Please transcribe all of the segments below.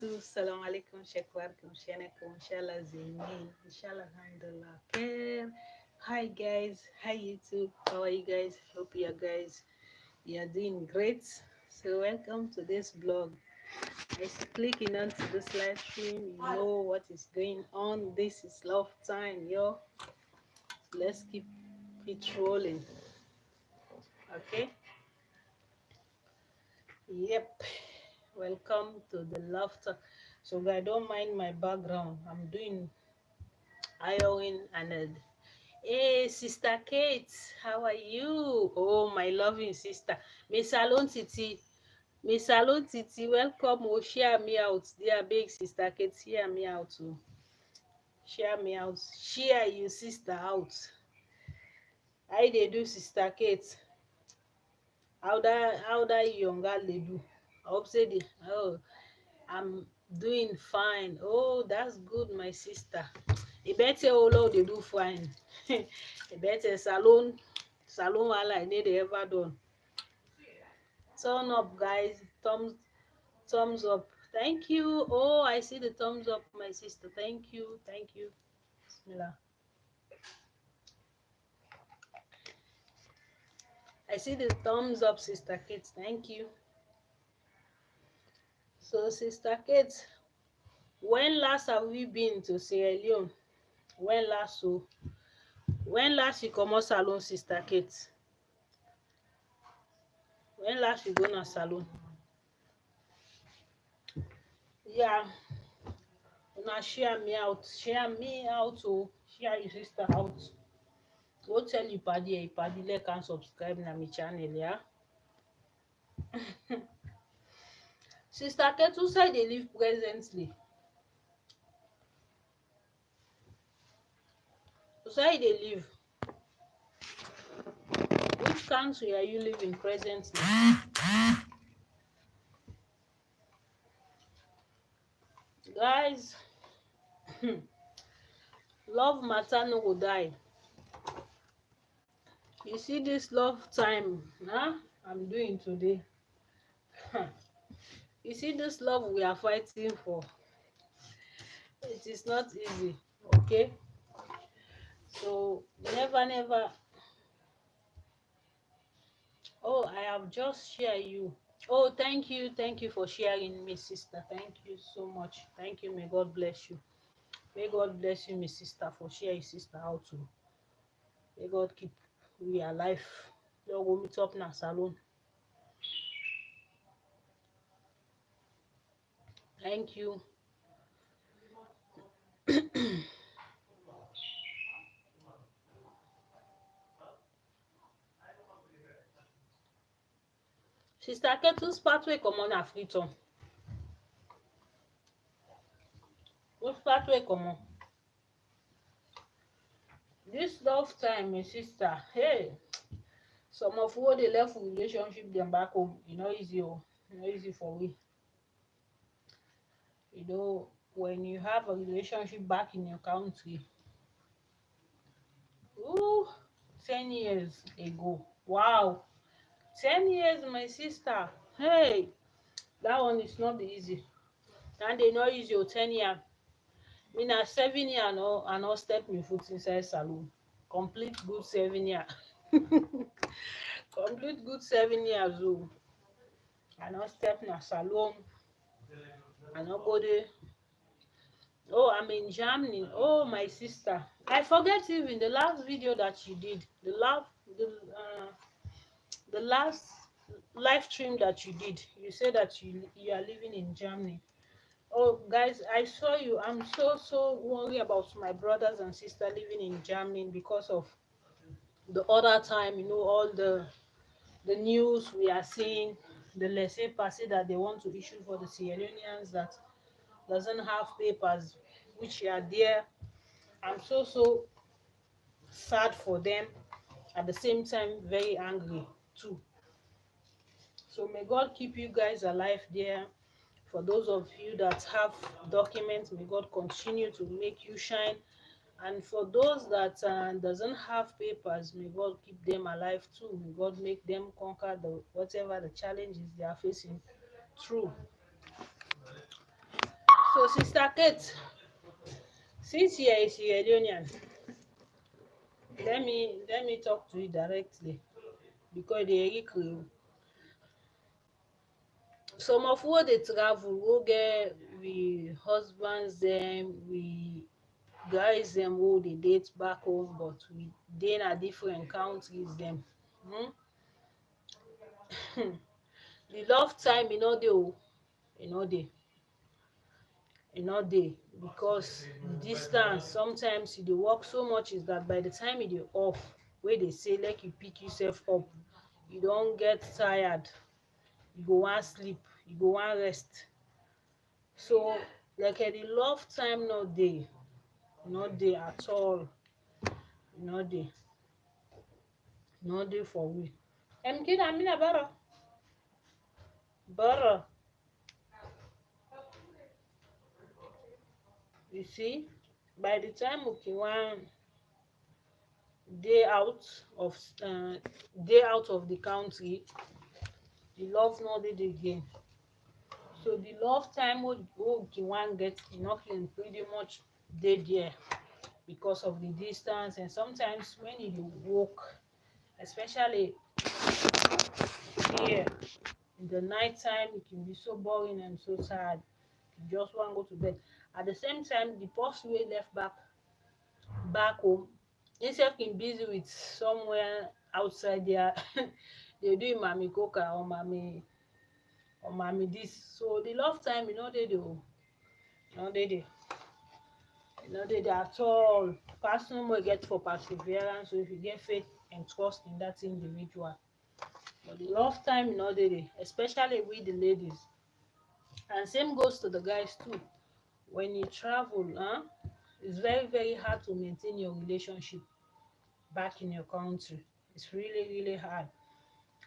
Salam alaikum, shekwarkum, shenakum, inshallah zemin, inshallah alhamdulillah. Hi guys, hi YouTube, how are you guys? Hope you are doing great. So welcome to this blog. As you clicking onto this live stream, you know what is going on. This is love time, yo. Let's keep it rolling. Okay. Yep. Welcome to the love talk. So guys, don't mind my background. I'm doing ironing and hey, Sister Kate, how are you? Oh, my loving sister. Miss Salon Titi. Miss Salon Titi, welcome. Oh, share me out. Dear big Sister Kate, share me out. Oh. Share me out. Share you sister out. How they do, Sister Kate? How that younger they do? I hope say the oh I'm doing fine. Oh, that's good, my sister. E better all they do fine. E better salon wala I need ever done. Turn up, guys. Thumbs up. Thank you. Oh, I see the thumbs up, my sister. Thank you. Thank you. Bismillah. I see the thumbs up, Sister Kate. Thank you. So, Sister Kate, when last have we been to Sierra Leone? When last so? When last you come out salon, Sister Kate? When last you go na salon? Yeah, una share me out. Share me out, oh. Share your sister out. Go tell your paddy like and subscribe na my channel, yeah. Sister Kate, who side they live presently? Who side they live? Which country are you living presently? Guys, love matter no go die. You see this love time, huh? I'm doing today. You see this love we are fighting for. It is not easy, okay? So never. Oh, I have just shared you. Oh, thank you for sharing me, sister. Thank you so much. Thank you. May God bless you. May God bless you, my sister, for sharing sister out too. May God keep we alive. Don't go meet up na salon. Thank you. Sister Ketu's pathway come on a Freetown. Which pathway come on? This love time, my sister. Hey, some of who they left relationship them back home. You know easy, oh. You know easy for we. You know, when you have a relationship back in your country, ooh, 10 years ago. Wow. 10 years, my sister. Hey, that one is not easy. And they not use your 10 year. Me na 7 year and not step my foot inside salon. Complete good 7 year. Complete good 7 years. Oh. I not step na salon. I not go there. Oh, I'm in Germany. Oh, my sister. I forget even the last video that you did. The last live stream that you did. You said that you are living in Germany. Oh, guys, I saw you. I'm so worried about my brothers and sisters living in Germany because of the other time. You know, all the news we are seeing, the laissez-passer that they want to issue for the Sierra Leoneans that doesn't have papers, which are there. I'm so sad for them. At the same time, very angry too. So may God keep you guys alive there. For those of you that have documents, may God continue to make you shine. And for those that doesn't have papers, may God keep them alive too. May God make them conquer whatever the challenges they are facing through. So Sister Kate, since you are a Sierra Leonean, let me talk to you directly because they are some of who dey travel go get we husbands dem, we guys dem who dey date back home but we dey na different countries dem. The love time e no dey o, e no dey, e no dey because the distance sometimes e dey work so much is that by the time e dey off wey dey say make you pick yourself up, you don get tired, you go wan sleep, you go wan rest. So like the love time no dey, no dey at all, no dey, no dey for we. Kina Amina bara, bara. You see, by the time we wan dey out of dey out of the country, the love no dey again. So the love time wey we wan get e no can pretty much dey there because of the distance. And sometimes when e dey work, especially here in the night time, it can be so boring and so sad, you just wan go to bed. At the same time, the person wey left back home, himself can busy with somewhere outside there dey do im mami coca or mami this. So the love time e no dey there o, e no dey there, e no dey there at all. Person wey get for perseverance, so if you get faith and trust in that individual. But the love time e no dey there, especially we the ladies. And same goes to the guys too. When you travel, it's very hard to maintain your relationship back in your country. It's really hard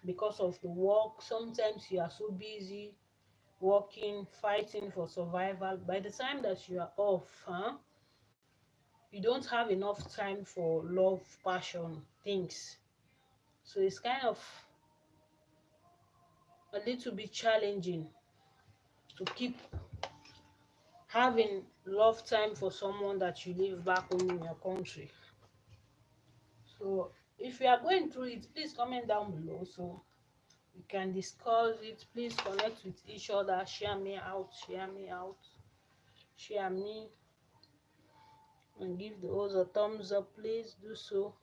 because of the work. Sometimes you are so busy working, fighting for survival. By the time that you are off, you don't have enough time for love, passion, things. So it's kind of a little bit challenging to keep having love time for someone that you live back home in your country. So if you are going through it, please comment down below so we can discuss it. Please connect with each other, share me out, share me, and give the others a thumbs up. Please do so,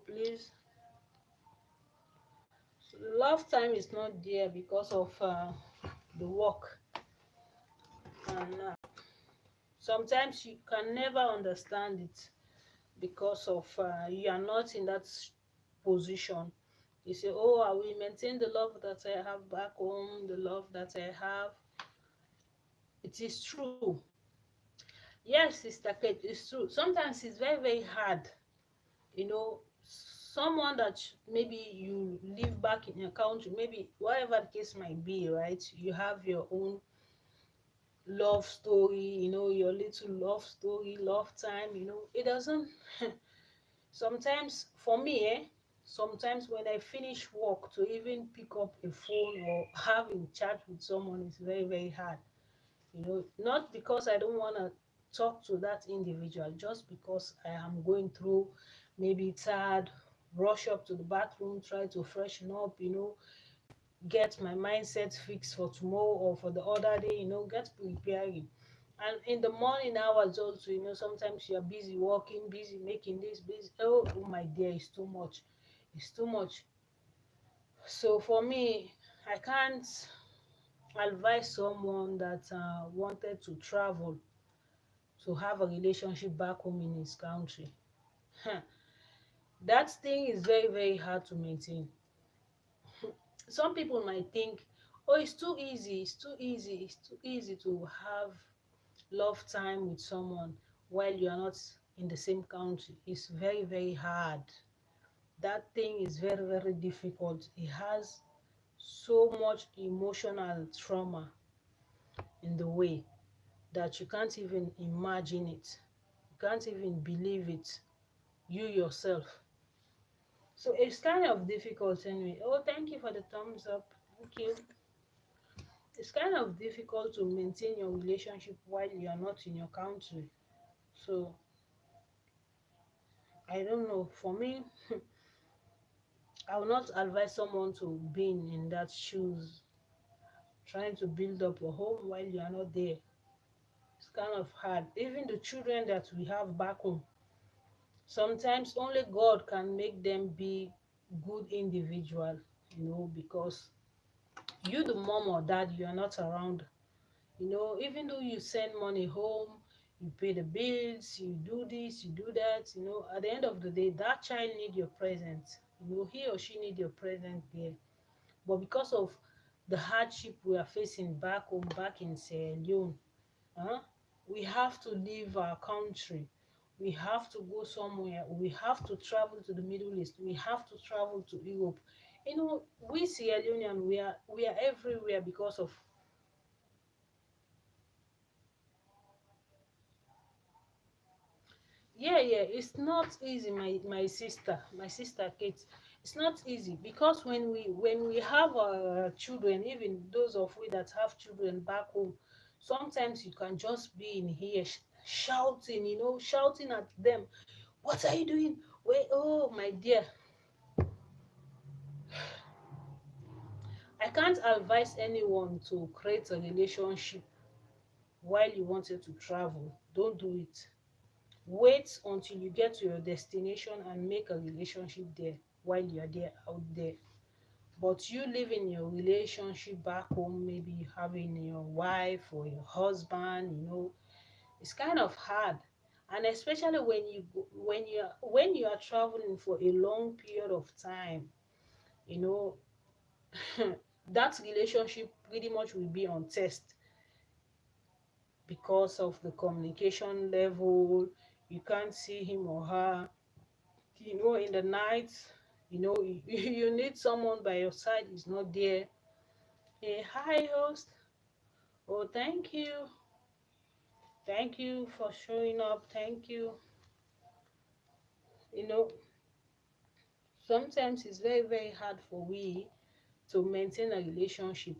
please. So the love time is not there because of the work, and sometimes you can never understand it because of you are not in that position. You say, oh, I will maintain the love that I have back home, the love that I have. It is true. Yes, Sister Kate, it's true. Sometimes it's very hard, someone that maybe you live back in your country, maybe whatever the case might be, right? You have your own love story, your little love story, love time, it doesn't sometimes for me, sometimes when I finish work to even pick up a phone or have a chat with someone is very hard. Not because I don't want to talk to that individual, just because I am going through, maybe tired, rush up to the bathroom, try to freshen up, get my mindset fixed for tomorrow or for the other day, get preparing. And in the morning hours also, sometimes you're busy working, busy making this, busy. Oh my dear, it's too much. It's too much. So for me, I can't advise someone that wanted to travel to have a relationship back home in his country. That thing is very hard to maintain. Some people might think, oh, it's too easy, to have love time with someone while you are not in the same country. It's very hard. That thing is very difficult. It has so much emotional trauma in the way that you can't even imagine it. You can't even believe it, you yourself. So it's kind of difficult anyway. Oh, thank you for the thumbs up. Thank you. it's kind of difficult to maintain your relationship while you are not in your country. So I don't know. For me, I will not advise someone to be in that shoes, trying to build up a home while you are not there. It's kind of hard. Even the children that we have back home, sometimes only God can make them be good individual, because you, the mom or dad, you are not around. Even though you send money home, you pay the bills, you do this, you do that, at the end of the day, that child need your presence. He or she need your presence there. But because of the hardship we are facing back home, back in Sierra Leone, huh? We have to leave our country. We have to go somewhere. We have to travel to the Middle East. We have to travel to Europe. We Sierra Leonean, we are everywhere because of. Yeah, yeah, it's not easy, my sister Kate. It's not easy because when we have children, even those of we that have children back home, sometimes you can just be in here shouting, shouting at them. What are you doing? Wait, oh my dear, I can't advise anyone to create a relationship while you wanted to travel. Don't do it. Wait until you get to your destination and make a relationship there while you're there out there. But you living your relationship back home, maybe having your wife or your husband, it's kind of hard. And especially when you are traveling for a long period of time, you know, that relationship pretty much will be on test because of the communication level. You can't see him or her, in the night. You need someone by your side, is not there. Hey, hi, host. Oh, thank you for showing up. Thank you. you know Sometimes it's very, very hard for we to maintain a relationship.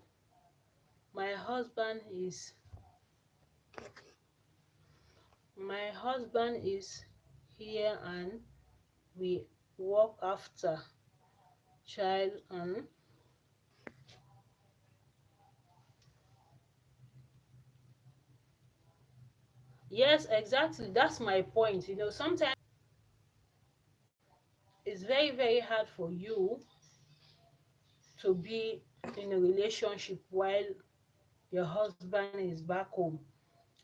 My husband is my husband is here, and we work after child. And yes, exactly, that's my point. Sometimes it's very, very hard for you to be in a relationship while your husband is back home.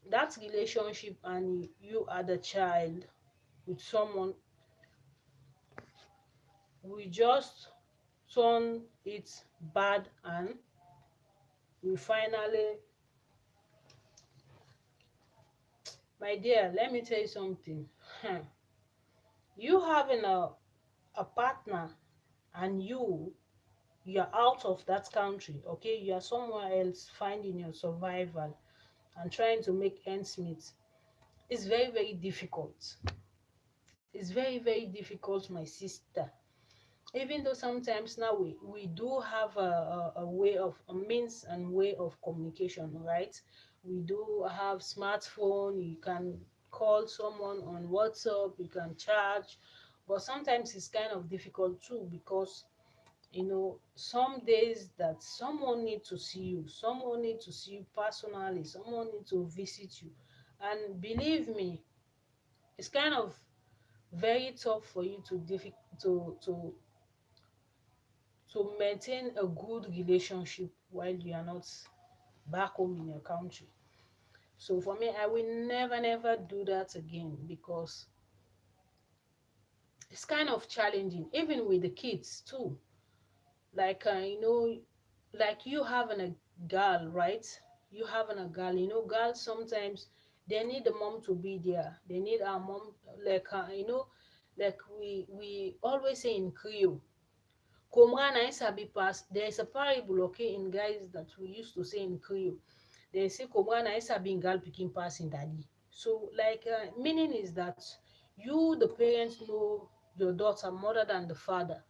That relationship, and you are the child with someone, we just turn it bad, and we finally. My dear, let me tell you something. You having a partner, and you're out of that country, okay, you are somewhere else finding your survival and trying to make ends meet. It's very, very difficult. It's very, very difficult, my sister. Even though sometimes now we do have a way of a means and way of communication, right? We do have smartphone. You can call someone on WhatsApp, you can chat. But sometimes it's kind of difficult too, because some days that someone need to see you personally, someone need to visit you. And believe me, it's kind of very tough for you to maintain a good relationship while you are not back home in your country. So for me, I will never, never do that again, because it's kind of challenging, even with the kids too. Like, like you having a girl, right? You having a girl, girls sometimes they need the mom to be there. They need our mom, like, like we always say in Creole. Komra na sabi pass. There is a parable, okay, in guys, that we used to say in Creole. They say Komra na sabi girl picking pass in daddy. So, like, meaning is that you, the parents, know your daughter more than the father.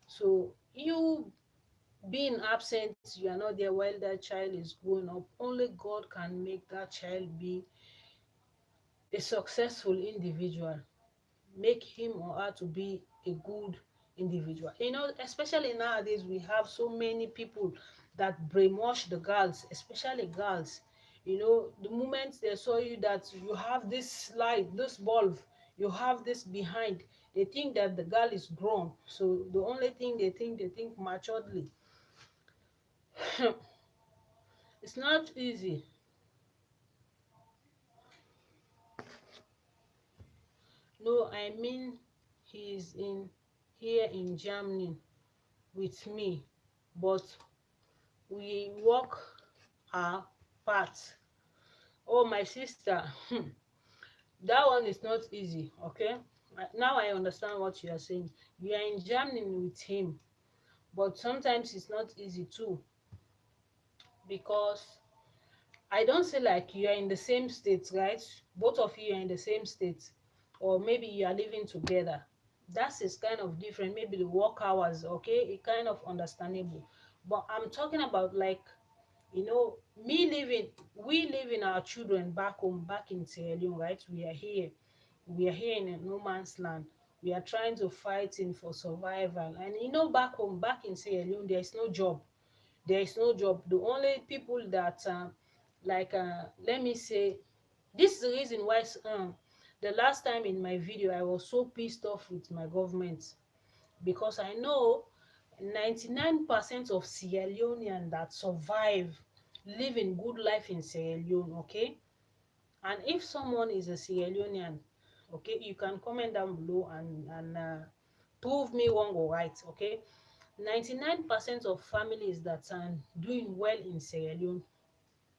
So you being absent, you are not there while that child is growing up. Only God can make that child be a successful individual, make him or her to be a good individual. Especially nowadays, we have so many people that brainwash the girls, especially girls. The moment they saw you that you have this light, this bulb, you have this behind, they think that the girl is grown. So the only thing they think maturely. It's not easy. No, I mean, he's in here in Germany with me, but we walk our path. Oh, my sister, that one is not easy, okay? Now I understand what you are saying. You are in Germany with him, but sometimes it's not easy too, because I don't say like you are in the same state, right? Both of you are in the same state, or maybe you are living together. That is kind of different. Maybe the work hours, okay, it kind of understandable. But I'm talking about like, me living, we living our children back home, back in Sierra Leone, right? We are here in a no man's land. We are trying to fighting for survival, and back home, back in Sierra Leone, there is no job. The only people that like let me say, this is the reason why the last time in my video I was so pissed off with my government, because I know 99% of Sierra Leoneans that survive live in good life in Sierra Leone, okay? And if someone is a Sierra Leonean, okay, you can comment down below and prove me wrong or right, okay? 99% of families that are doing well in Sierra Leone,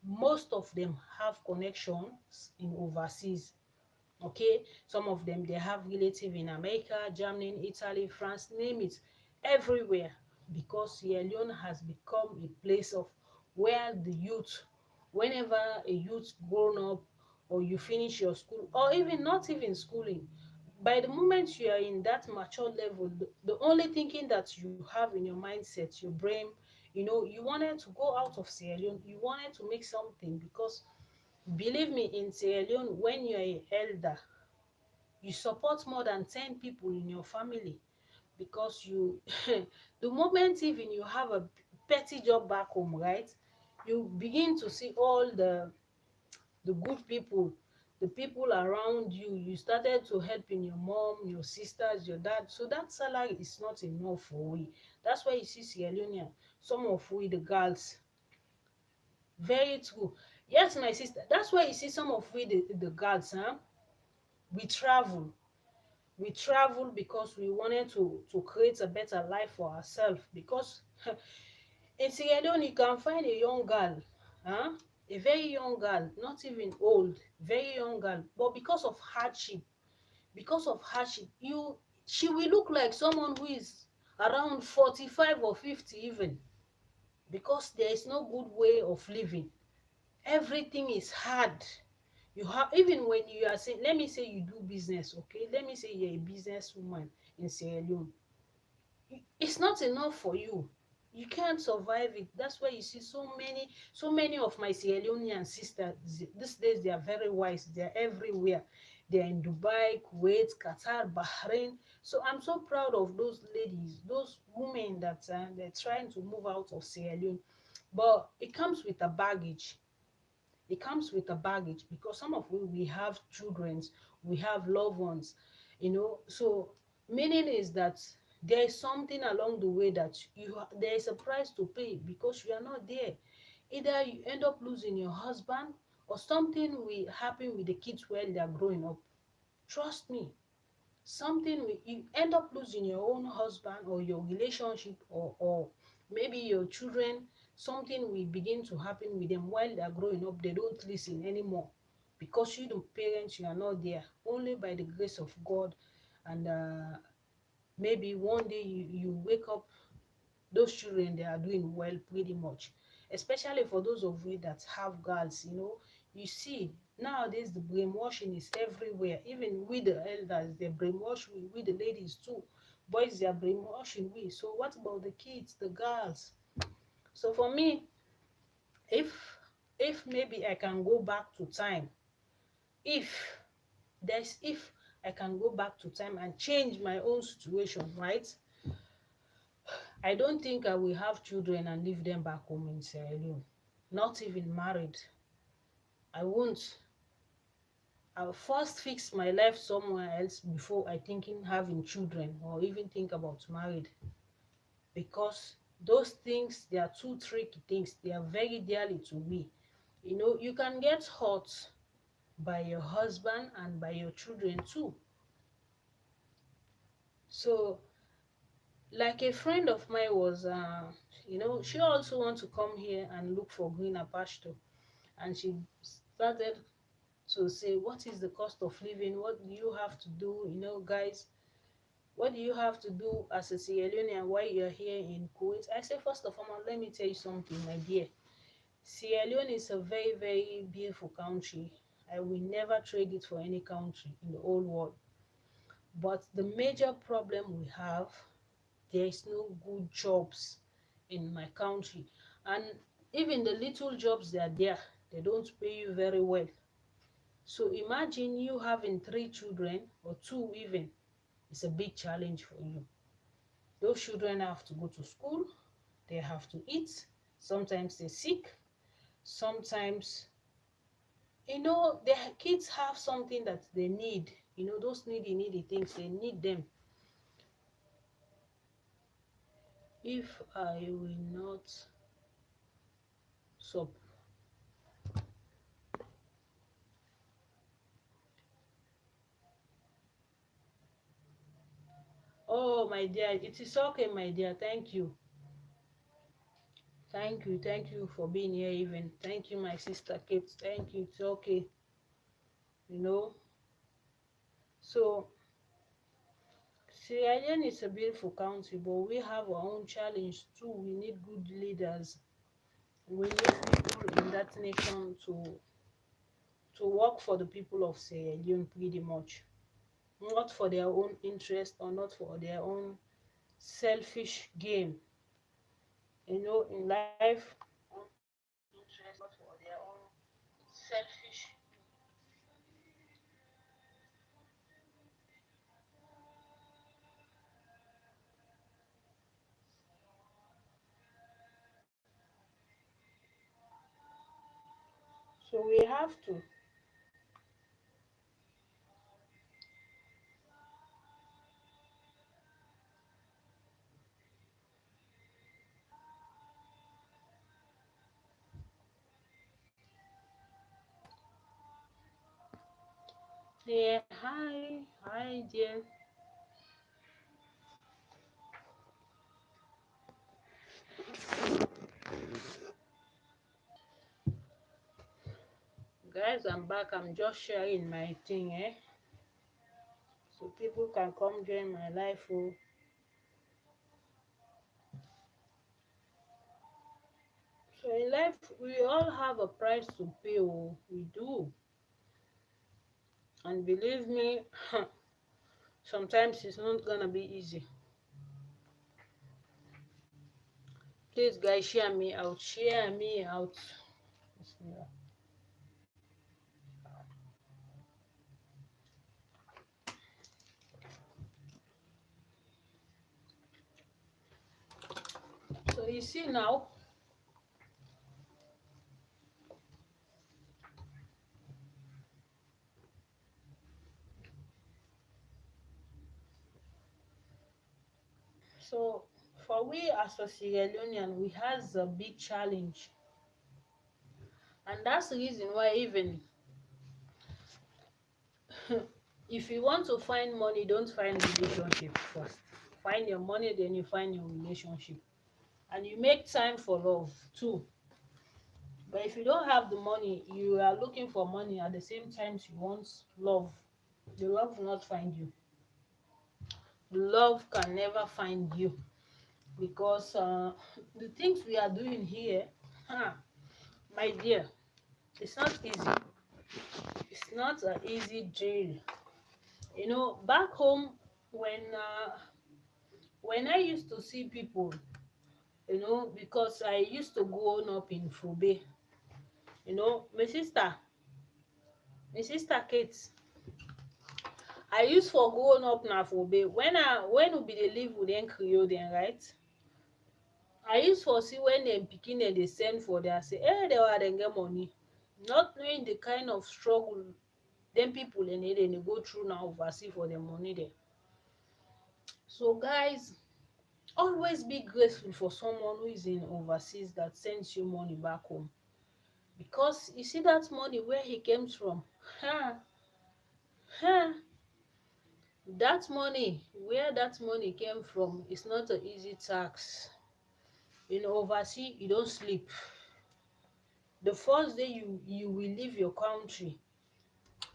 most of them have connections in overseas, okay? Some of them, they have relative in America, Germany, Italy, France, name it, everywhere, because Sierra Leone has become a place of where the youth, whenever a youth grown up, or you finish your school, or even not even schooling, by the moment you are in that mature level, the only thinking that you have in your mindset, your brain, you wanted to go out of Sierra Leone, you wanted to make something, because believe me, in Sierra Leone, when you're an elder, you support more than 10 people in your family, because you the moment even you have a petty job back home, right, you begin to see all the good people, the people around you. You started to help in your mom, your sisters, your dad, so that salary is not enough for we. That's why you see Sierra Leonean, some of we the girls, very true. Yes, my sister, that's why you see some of we the girls, we travel. We travel because we wanted to create a better life for ourselves, because in Sierra Leone you can find a young girl, huh? A very young girl, not even old, very young girl, but because of hardship, she will look like someone who is around 45 or 50 even, because there is no good way of living. Everything is hard. You have, even when you are saying, let me say you do business, okay, let me say you're a businesswoman in Sierra Leone, it's not enough for you. You can't survive it. That's why you see so many of my Sierra Leonean sisters these days, they are very wise, they are everywhere. They are in Dubai, Kuwait, Qatar, Bahrain. So I'm so proud of those ladies, those women that they're trying to move out of Sierra Leone. But it comes with a baggage. Because some of we have children, we have loved ones, so meaning is that there is something along the way that there is a price to pay, because you are not there. Either you end up losing your husband, or something will happen with the kids while they are growing up. Trust me, something will, you end up losing your own husband, or your relationship, or maybe your children. Something will begin to happen with them while they are growing up. They don't listen anymore, because you, the parents, you are not there. Only by the grace of God, and maybe one day you wake up, those children, they are doing well pretty much. Especially for those of you that have girls, you see nowadays the brainwashing is everywhere. Even with the elders, they brainwash we the ladies too. Boys, they are brainwashing we. So what about the kids, the girls? So for me, if maybe I can go back to time, if if I can go back to time and change my own situation, right? I don't think I will have children and leave them back home in Sierra Leone. Not even married. I won't. I'll first fix my life somewhere else before I thinking having children or even think about married. Because those things, they are two tricky things. They are very dearly to me. You know, you can get hurt by your husband and by your children too. So, like a friend of mine was, she also want to come here and look for greener pasture, and she started to say, "What is the cost of living? What do you have to do? Guys, what do you have to do as a Sierra Leonean while you're here in Kuwait?" I say, first of all, let me tell you something, my dear. Sierra Leone is a very, very beautiful country. I will never trade it for any country in the whole world. But the major problem we have, there is no good jobs in my country. And even the little jobs that are there, they don't pay you very well. So imagine you having three children or two even. It's a big challenge for you. Those children have to go to school, they have to eat, sometimes they're sick, sometimes the kids have something that they need, those needy things, they need them. If I will not sup Oh my dear, it is okay, my dear. Thank you for being here. Even thank you, my sister Kate. Thank you. It's okay. you know so Sierra Leone is a beautiful country, but we have our own challenge too. We need good leaders. We need people in that nation to work for the people of Sierra Leone, pretty much, not for their own interest or not for their own selfish game. In life, interest, not for their own selfish. So we have to. Yeah, hi, dear. Guys, I'm back. I'm just sharing my thing, so people can come join my life. Oh, so in life, we all have a price to pay. Oh, we do, and believe me, sometimes it's not gonna be easy. Please, guys, share me out. Share me out. So you see now. So for we as a Sierra Leonean, we has a big challenge, and that's the reason why even if you want to find money, don't find relationship first. Find your money, then you find your relationship, and you make time for love too. But if you don't have the money, you are looking for money at the same time you want love. The love will not find you. Love can never find you, because the things we are doing here, huh, my dear, it's not easy. It's not an easy deal. Back home, when I used to see people, because I used to grow up in Fube. My sister Kate, I used for growing up na Fube. When we be dey live with dem Creole dem, right? I used for see when dem pikin dem dey send for their say, dem get money, not knowing the kind of struggle dem people dem dey go through now overseas for the money dem. So guys, always be grateful for someone who is in overseas that sends you money back home, because you see that money where he came from. Ha, ha, that money, where that money came from, is not an easy task. In overseas, you don't sleep. The first day you will leave your country,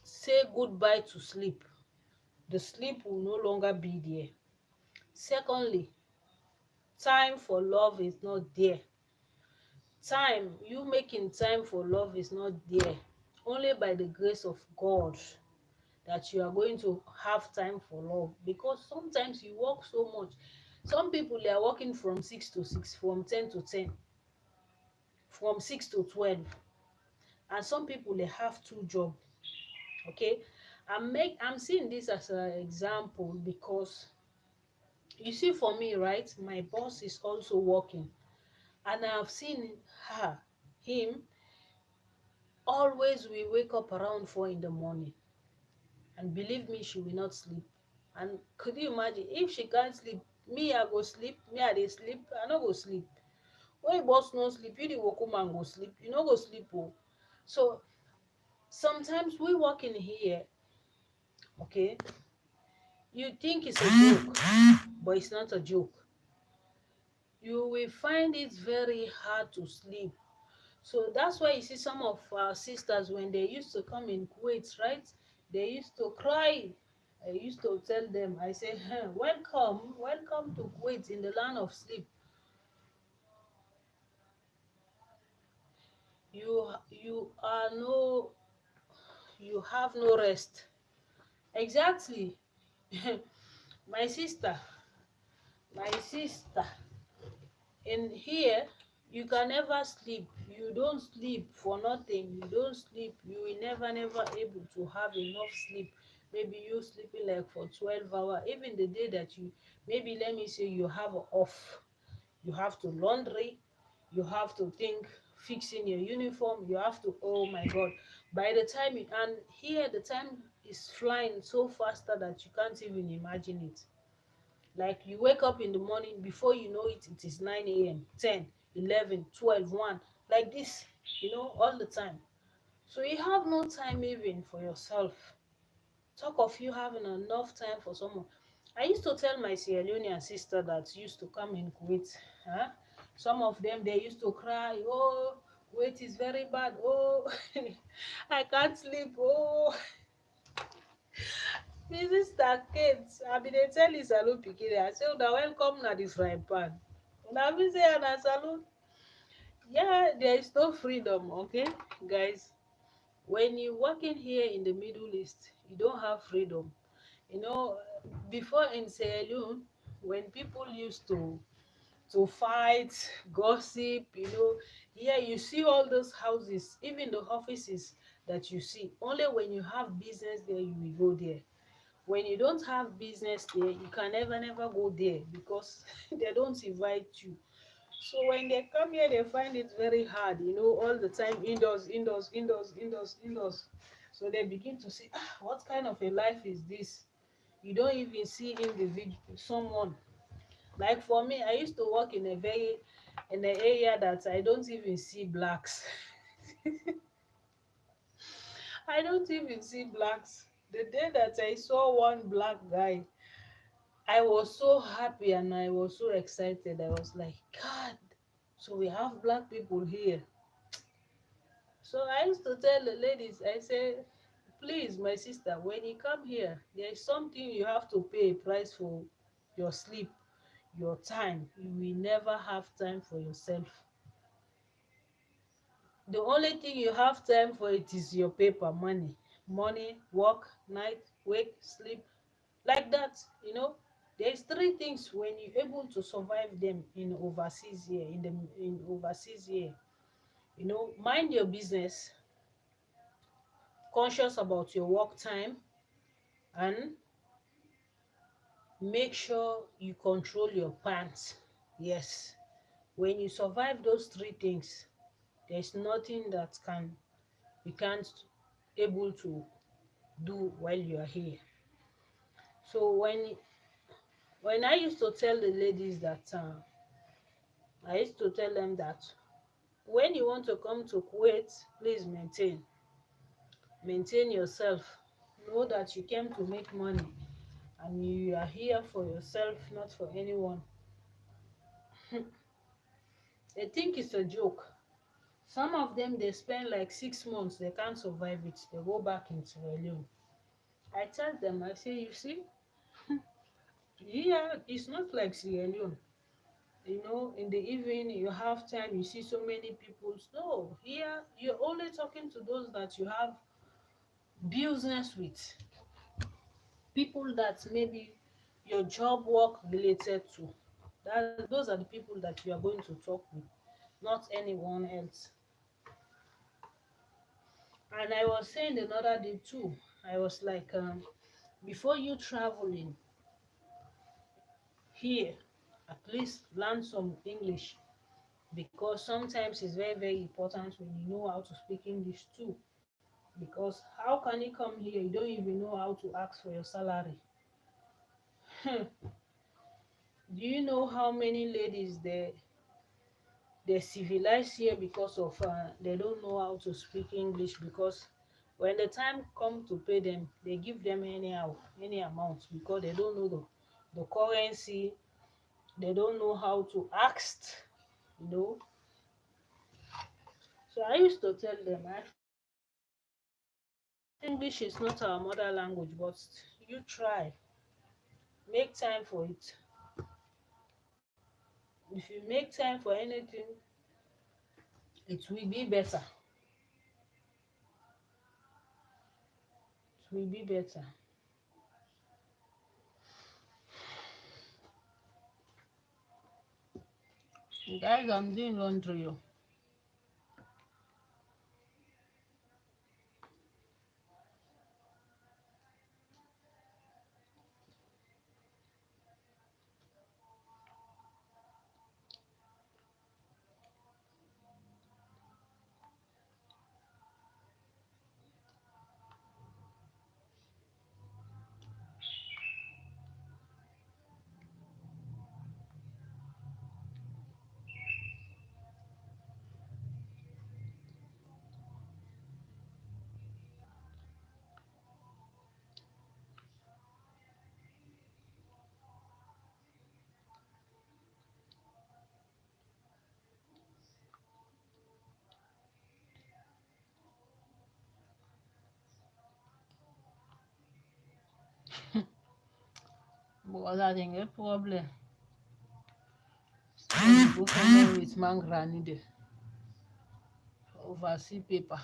say goodbye to sleep. The sleep will no longer be there. Secondly, time for love is not there. You making time for love is not there. Only by the grace of God that you are going to have time for love, because sometimes you work so much. Some people, they are working from 6 to 6, from 10 to 10, from 6 to 12, and some people, they have two jobs. Okay, I'm seeing this as an example, because you see, for me, right, my boss is also working, and I've seen him always. We wake up around 4 in the morning, and believe me, she will not sleep. And could you imagine if she can't sleep? Me, I go sleep. Me, I dey sleep. I no go sleep. When your boss no sleep, you the work man go sleep. You no go sleep. Oh. So sometimes we work in here, okay, you think it's a joke, but it's not a joke. You will find it very hard to sleep. So that's why you see some of our sisters, when they used to come in Kuwait, right, they used to cry. I used to tell them, I say, welcome to Kuwait, in the land of sleep. You are no, you have no rest. Exactly. my sister my sister in here, you can never sleep. You don't sleep for nothing. You don't sleep. You will never able to have enough sleep. Maybe you sleeping like for 12 hours. Even the day that you, maybe let me say, you have off, you have to laundry, you have to think fixing your uniform, you have to, oh my God, by the time and here the time is flying so faster that you can't even imagine it. Like, you wake up in the morning, before you know it, it is 9 a.m., 10, 11, 12, 1, like this, all the time. So you have no time even for yourself. Talk of you having enough time for someone. I used to tell my Sierra Leonean sister that used to come in Kuwait. Huh? Some of them, they used to cry, oh, Kuwait is very bad. Oh, I can't sleep. Oh, my sister Kate, I been dey tell you salon pikin. I say, una welcome na the frying pan. Una be say na salon. Yeah, there is no freedom, okay, guys. When you working here in the Middle East, you don't have freedom. You know, before in Sierra Leone, when people used to fight, gossip, here you see all those houses, even the offices that you see. Only when you have business there, you will go there. When you don't have business there, you can never go there, because they don't invite you. So when they come here, they find it very hard, all the time indoors, indoors, indoors, indoors, indoors. So they begin to say, what kind of a life is this? You don't even see individual someone. Like for me, I used to work in an area that I don't even see blacks. I don't even see blacks. The day that I saw one black guy, I was so happy and I was so excited. I was like, God, so we have black people here. So I used to tell the ladies, I say, please, my sister, when you come here, there is something you have to pay a price for: your sleep, your time. You will never have time for yourself. The only thing you have time for it is your paper money. Money, work, night, wake, sleep. Like that. There's three things when you're able to survive them in overseas here, in overseas here. Mind your business, conscious about your work time, and make sure you control your pants. Yes, when you survive those three things, there's nothing that you can't able to do while you are here. So when I used to tell the ladies that I used to tell them that when you want to come to Kuwait, please maintain yourself. Know that you came to make money and you are here for yourself, not for anyone. They think it's a joke. Some of them, they spend like 6 months, they can't survive it, they go back in Sierra Leone. I tell them, I say, you see, here it's not like Sierra Leone. In the evening you have time, you see so many people. No, here you're only talking to those that you have business with, people that maybe your job work related to. Those are the people that you are going to talk with, not anyone else. And I was saying the other day too, I was like, before you traveling here, at least learn some English, because sometimes it's very, very important when you know how to speak English too. Because how can you come here, you don't even know how to ask for your salary? Do you know how many ladies they civilize here because of they don't know how to speak English? Because when the time come to pay them, they give them anyhow, any amount, because they don't know the currency, they don't know how to ask, you know. So I used to tell them, English is not our mother language, but you try, make time for it. If you make time for anything, it will be better. It will be better. Guys, I'm doing laundry. Oh. But I think a problem. Go somewhere with man granny there. Oversee paper.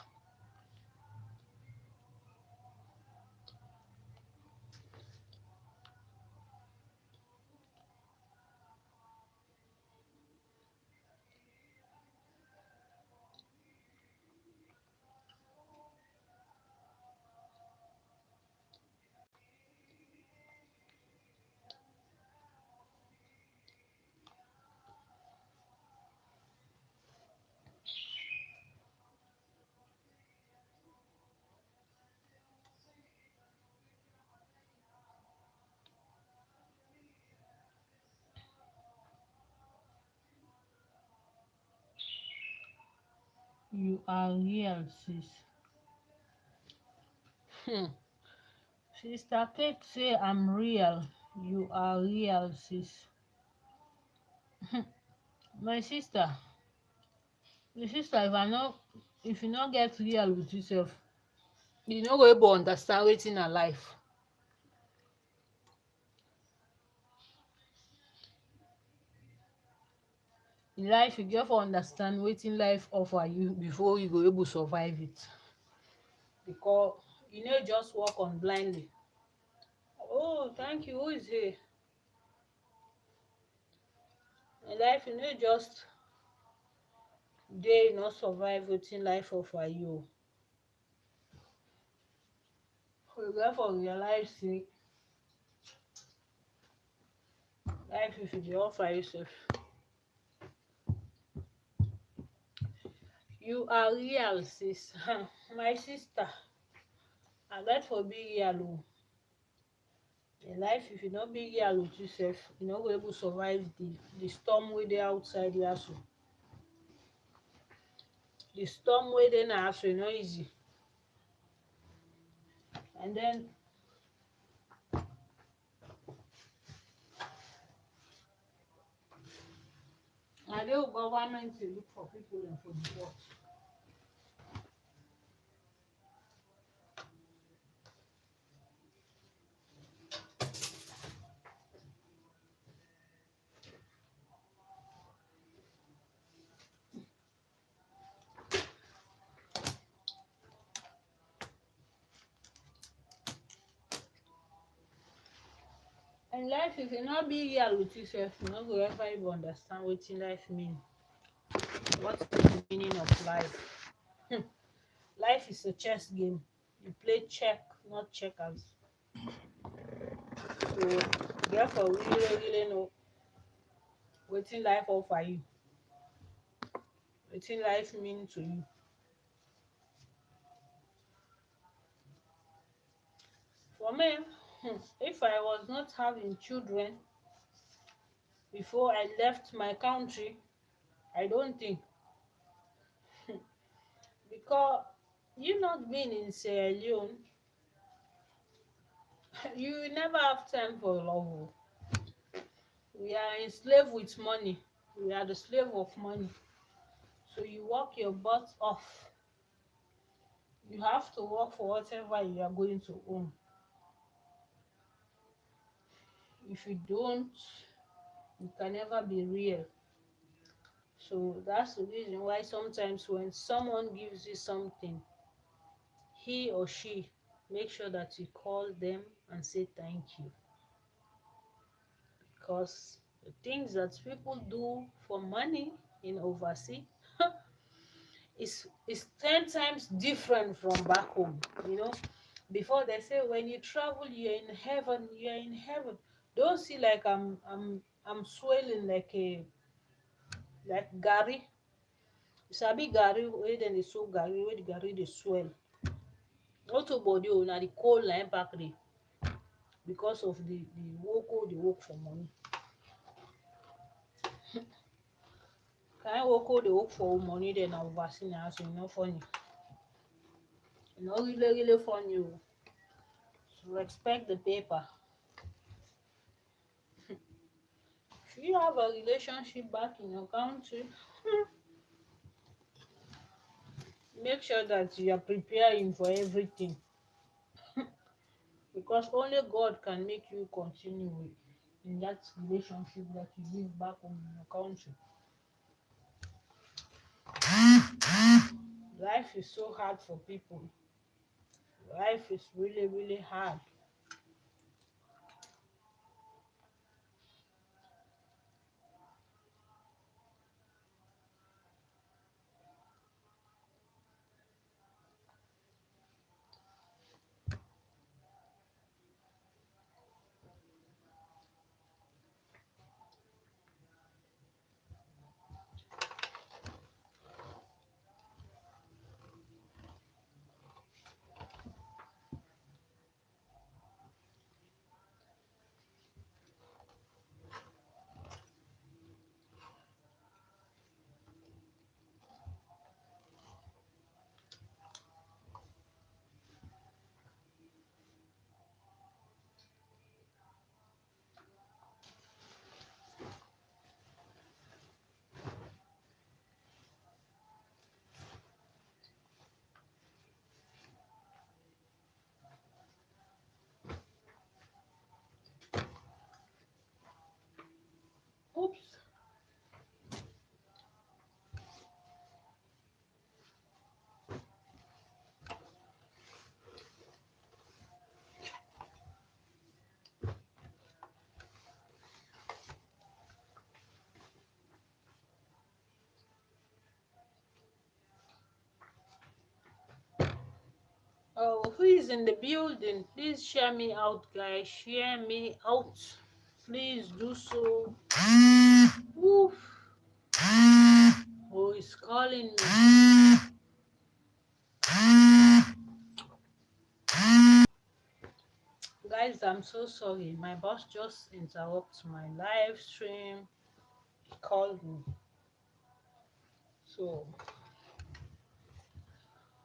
You are real, sis. Hmm. Sister Kate say I'm real. You are real, sis. My sister, the sister, if you not get real with yourself, you no go able understand wetin na life. In life, you get for understand wetin life offer you before you go able survive it. Because you no just walk on blindly. Oh, thank you. Who is here? In life, you know, just dey not survive wetin life offer you. You therefore realize say life if you dey offer yourself, you are real sis. My sister, and that for be real o. In life if you no be real with yourself, you no go able survive the storm wey dey outside the house. The storm wey dey na house e no easy. And then na dey government dey look for people dem for the work. In life if you no be real with yourself, you no go ever even understand wetin life mean. What is the meaning of life? Life is a chess game. You play check, not checkers. So therefore really know wetin life offer you, wetin life mean to you. For me, if I was not having children before I left my country, I don't think. Because you not being in Sierra Leone, you will never have time for love. Oh. We are enslaved with money. We are the slave of money. So you work your butt off. You have to work for whatever you are going to own. If you don't, you can never be real. So that's the reason why sometimes when someone gives you something, he or she, make sure that you call them and say thank you. Because the things that people do for money in overseas is 10 times different from back home. You know, before they say when you travel you're in heaven, you're in heaven. Don't see like I'm swelling like Gary. You sabi Gary wey dem dey sew Gary, wey the Gary dey swell. Not to body o, na the cold na im pack dey. Because of the woko dey work for money. Kind woko dey work for money then na overseas na so e no funny. E no really funny o. So respect the paper. If you have a relationship back in your country, make sure that you are preparing for everything. Because only God can make you continue in that relationship that you live back home in your country. Life is so hard for people. Life is really hard. is in the building. Please share me out, guys. Share me out. Please do so. Woof. Who is calling me? Guys, I'm so sorry. My boss just interrupted my live stream. He called me. So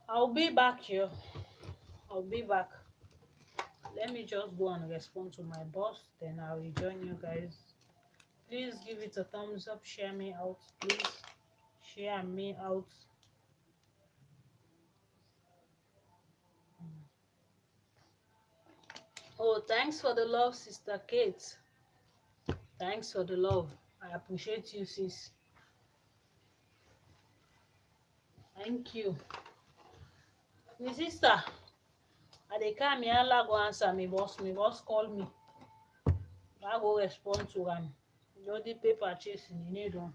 I'll be back here. I'll be back. Let me just go and respond to my boss, then I'll rejoin you guys. Please give it a thumbs up, share me out, please. Share me out. Oh, thanks for the love, Sister Kate. Thanks for the love. I appreciate you, sis. Thank you. My sister, I dey come here, Allah go answer me boss. Me boss call me. I go respond to am. You know the paper chasing, you need one.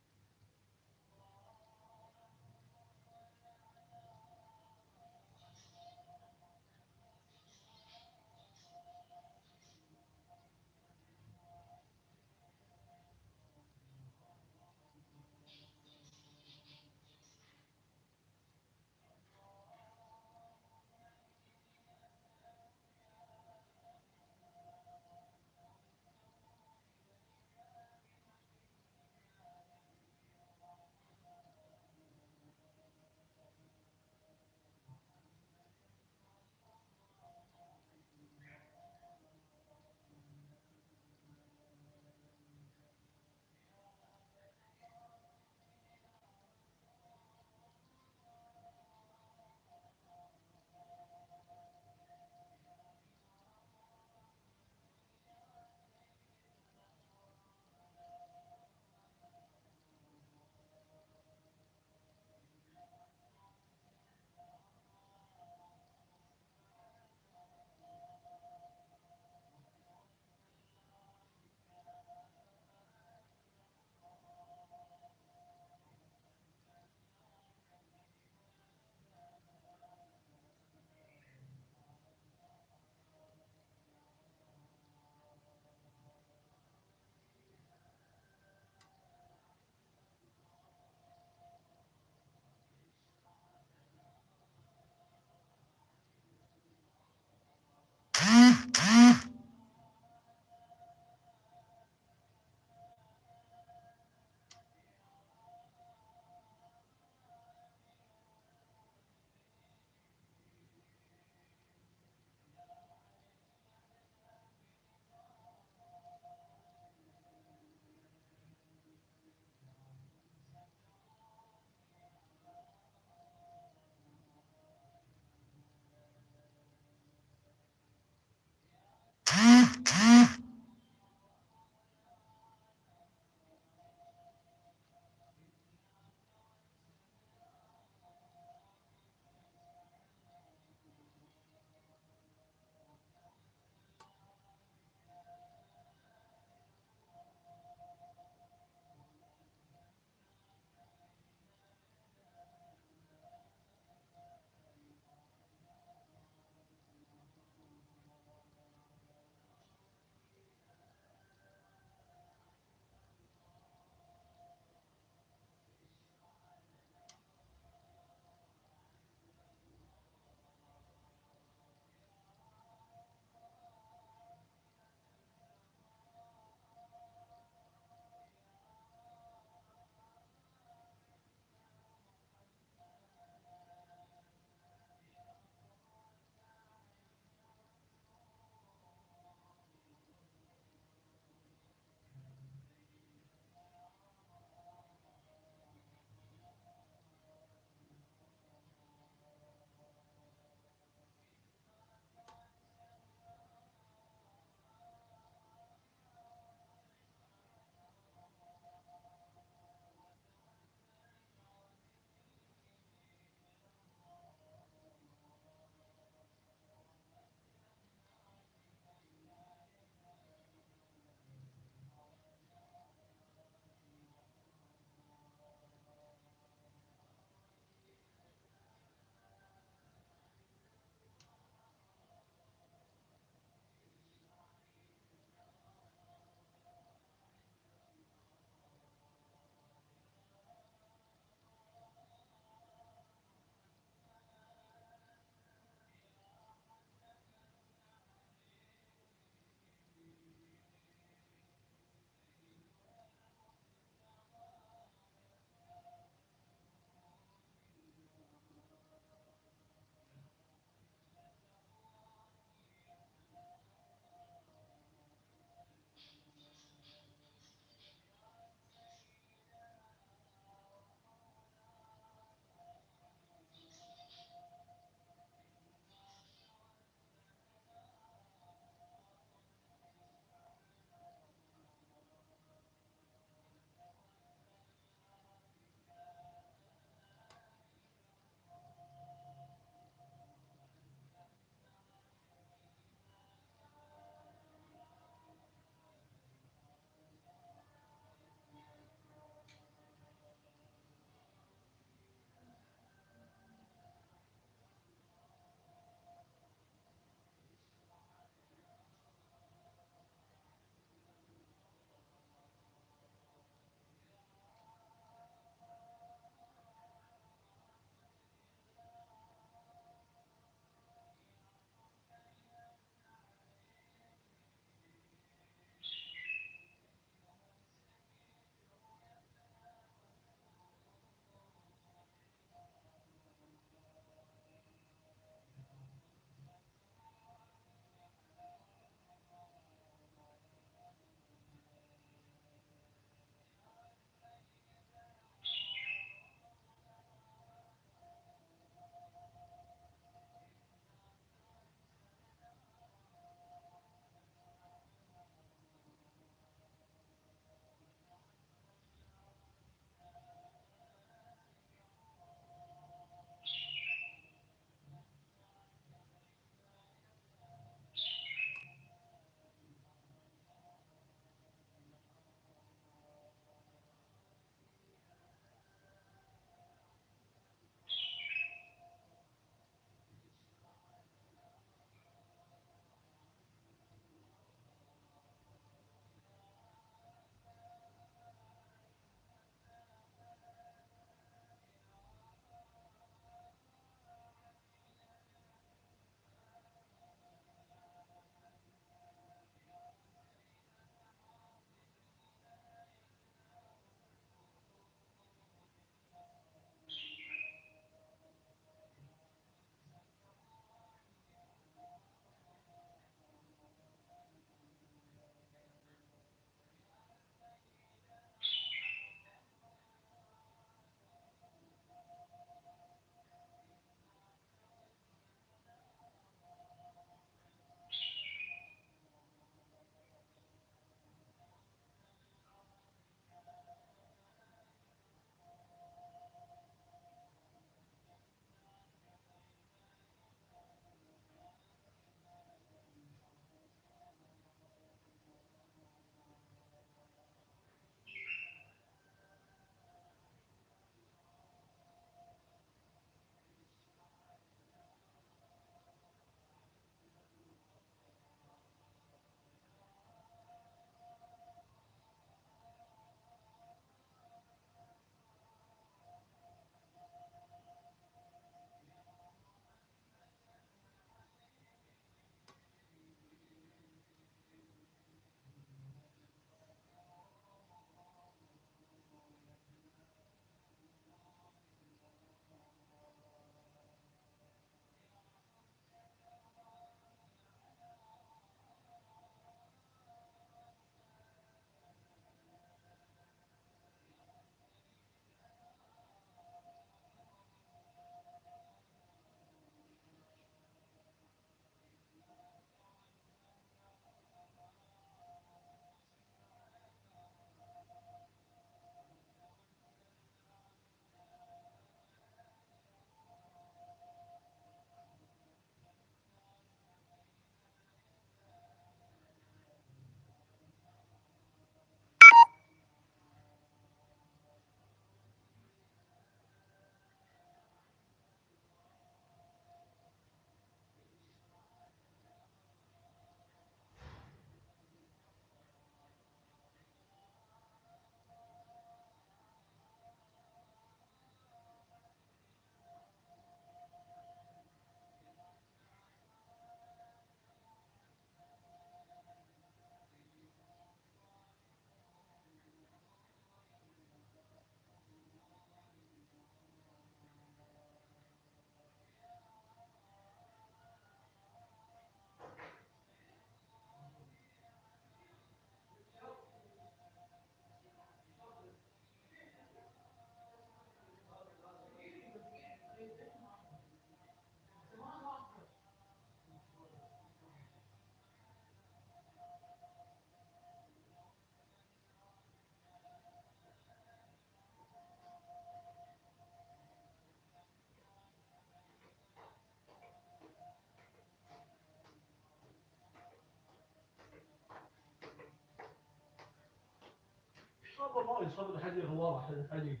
صب الحديد واضح الحديد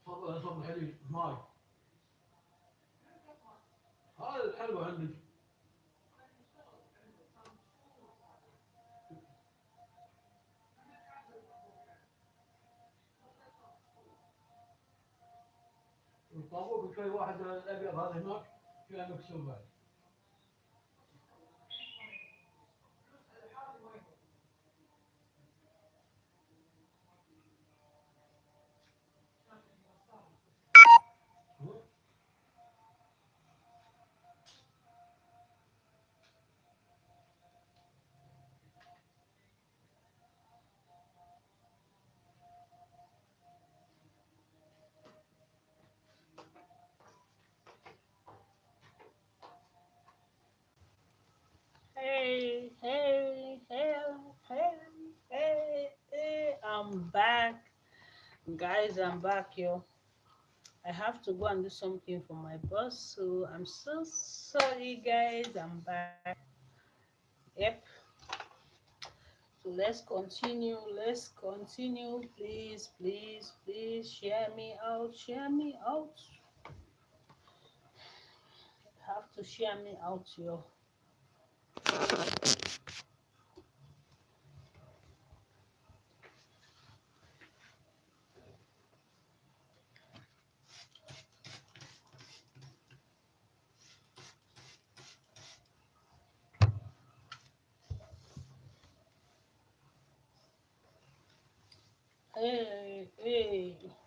صب الحديد ماي هذا الحلوة عندك الطابوق شوي واحد الأبيض هذا هناك فيها مكسور بعد Hey, hey, hey, hey, hey, hey. I'm back. Guys, I'm back, yo. I have to go and do something for my boss, so I'm so sorry, guys. I'm back. Yep. So let's continue. Let's continue. Please, please, please share me out. Share me out. Have to share me out, yo. Hey, hey.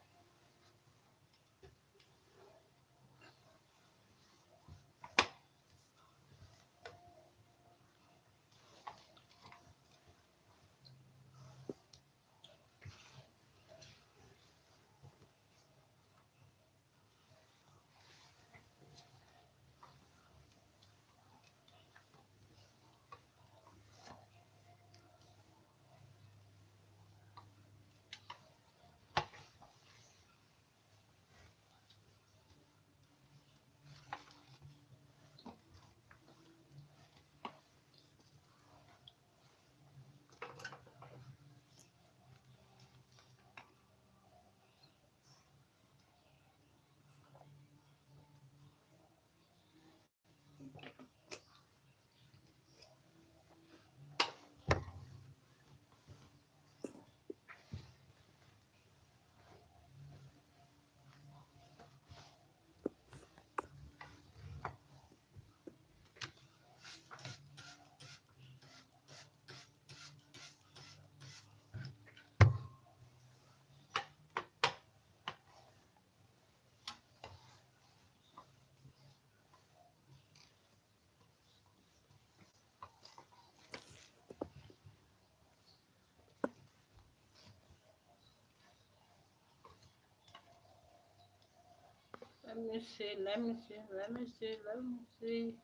Let me see, let me see, let me see, let me see.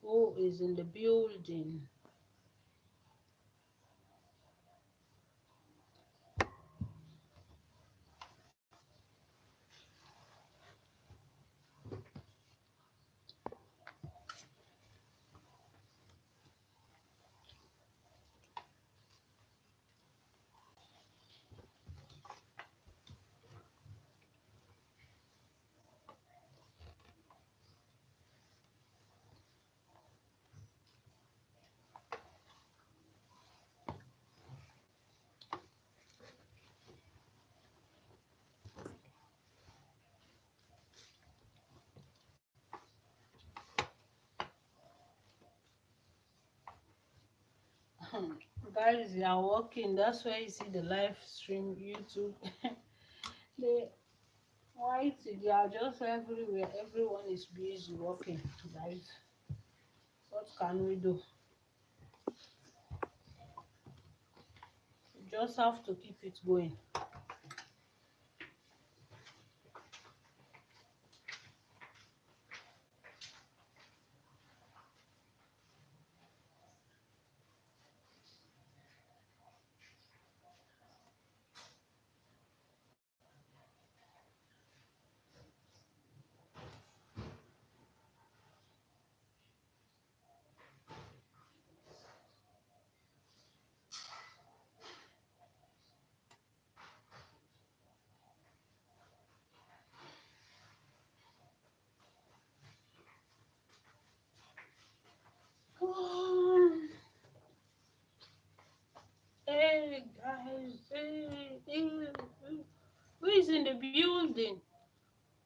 Who is in the building? Guys, they are working. That's why you see the live stream YouTube. they why they are just everywhere. Everyone is busy working, guys. What can we do? We just have to keep it going.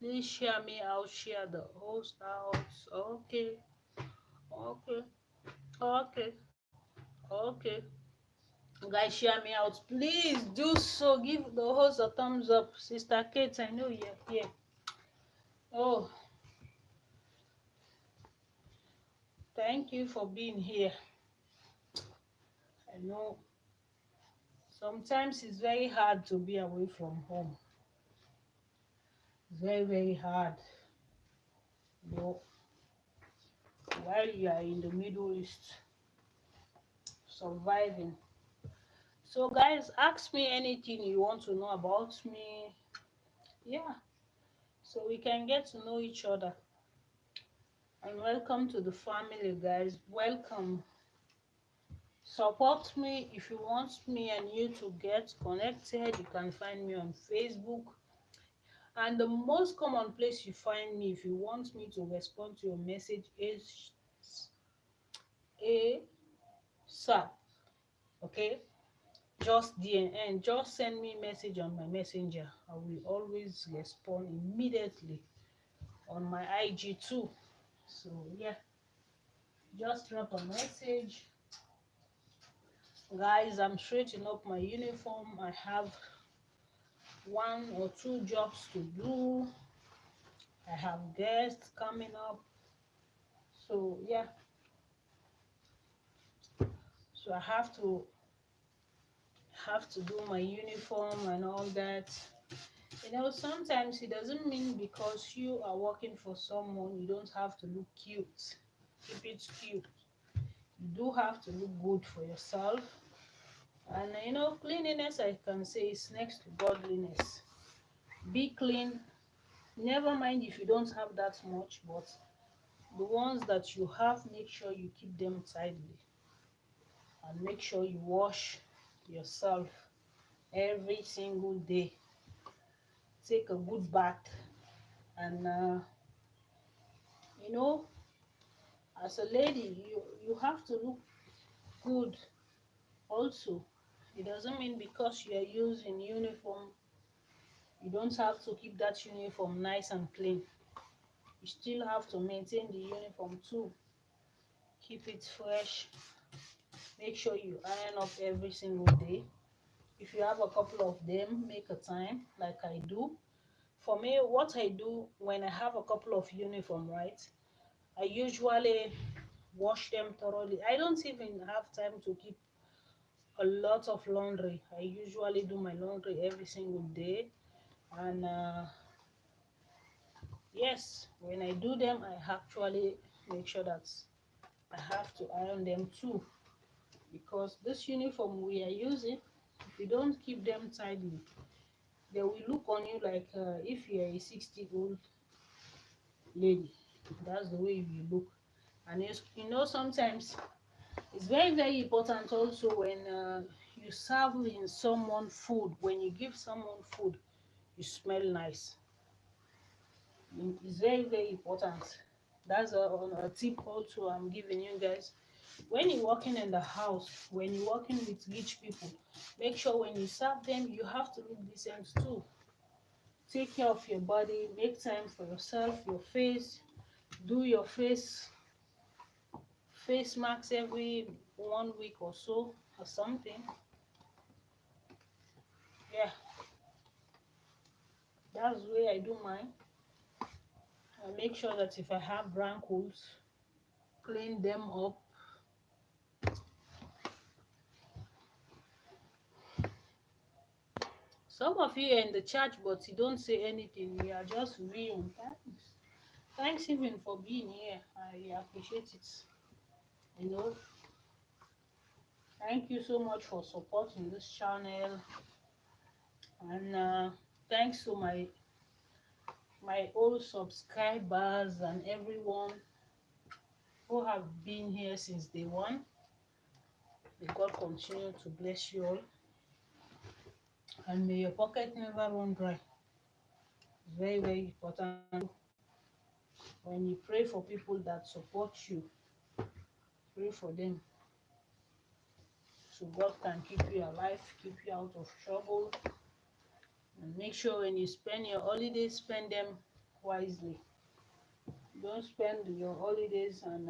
Please share me out, share the host out. Okay, okay, okay, okay. Guys, share me out. Please do so. Give the host a thumbs up. Sister Kate, I know you're here. Oh, thank you for being here. I know sometimes it's very hard to be away from home. It's very, very hard. You know, while you are in the Middle East surviving. So, guys, ask me anything you want to know about me. Yeah, so we can get to know each other. And welcome to the family, guys. Welcome. Support me if you want me and you to get connected. You can find me on Facebook. And the most common place you find me if you want me to respond to your message is a sir. Okay? Just DNN. Just send me message on my messenger. I will always respond immediately on my IG too. So yeah, just drop a message. Guys, I'm straightening up my uniform. I have 1 or 2 jobs to do. I have guests coming up. So yeah, so I have to do my uniform and all that. Sometimes it doesn't mean because you are working for someone you don't have to look cute. Keep it cute. You do have to look good for yourself. And cleanliness, I can say, is next to godliness. Be clean. Never mind if you don't have that much, but the ones that you have, make sure you keep them tidily. And make sure you wash yourself every single day. Take a good bath. And, you know, as a lady, you have to look good also. It doesn't mean because you are using uniform, you don't have to keep that uniform nice and clean. You still have to maintain the uniform too. Keep it fresh. Make sure you iron up every single day. If you have a couple of them, make a time like I do. For me, what I do when I have a couple of uniform, right? I usually wash them thoroughly. I don't even have time to keep a lot of laundry. I usually do my laundry every single day. And yes, when I do them, I actually make sure that I have to iron them too. Because this uniform we are using, if you don't keep them tidy, they will look on you like if you're a 60-old lady. That's the way you look. And sometimes it's very, very important also when you serve in someone food, when you give someone food, you smell nice. It's very, very important. That's a tip also I'm giving you guys. When you're working in the house, when you're working with rich people, make sure when you serve them, you have to look decent too. Take care of your body, make time for yourself, your face, do your face masks every 1 week or so or something. Yeah, that's the way I do mine. I make sure that if I have wrinkles, clean them up. Some of you are in the chat, but you don't say anything. You are just reading. Thanks even for being here. I appreciate it. You know, thank you so much for supporting this channel, and thanks to my old subscribers and everyone who have been here since day one. May God continue to bless you all, and may your pocket never run dry. It's very, very important. When you pray for people that support you, pray for them so God can keep you alive, keep you out of trouble, and make sure when you spend your holidays, spend them wisely. Don't spend your holidays and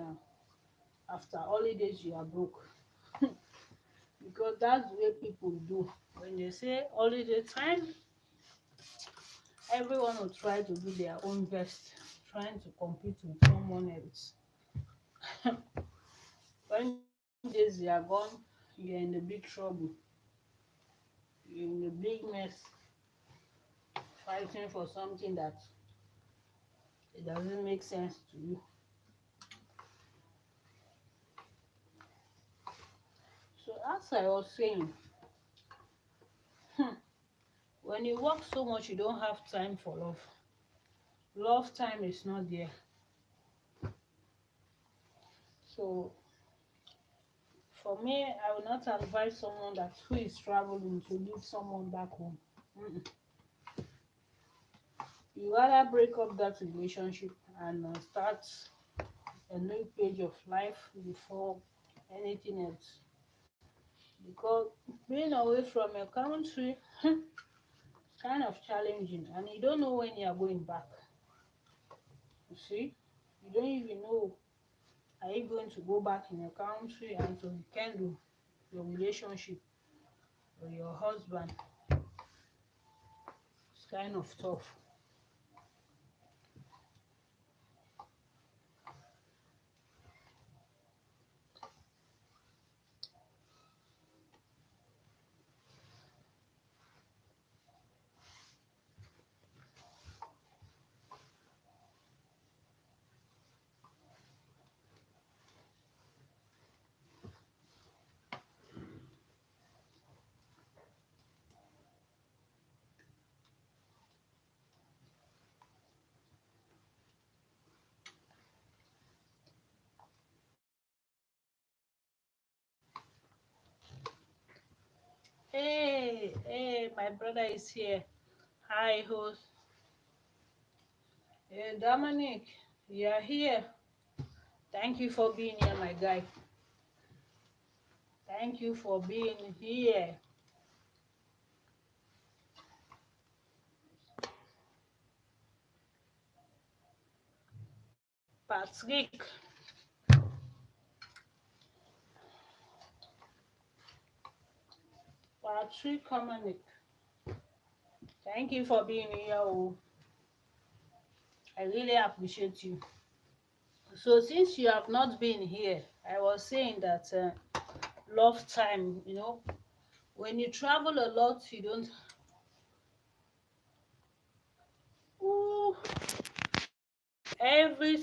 after holidays you are broke. Because that's the way people do. When they say holiday time, everyone will try to do their own best, trying to compete with someone else. When days they are gone, you're in a big trouble. You're in a big mess, fighting for something that it doesn't make sense to you. So as I was saying, when you work so much, you don't have time for love. Love time is not there. So for me, I will not advise someone that who is traveling to leave someone back home. Mm-mm. You rather break up that relationship and start a new page of life before anything else. Because being away from your country is kind of challenging, and you don't know when you are going back. You see, you don't even know, are you going to go back in your country and to rekindle your relationship with your husband? It's kind of tough. Hey, my brother is here. Hi, host. Hey, Dominic, you are here. Thank you for being here, my guy. Thank you for being here. Patrick, Patrick Dominic, thank you for being here. Oh, I really appreciate you. So, since you have not been here, I was saying that love time, when you travel a lot, you don't. Ooh, every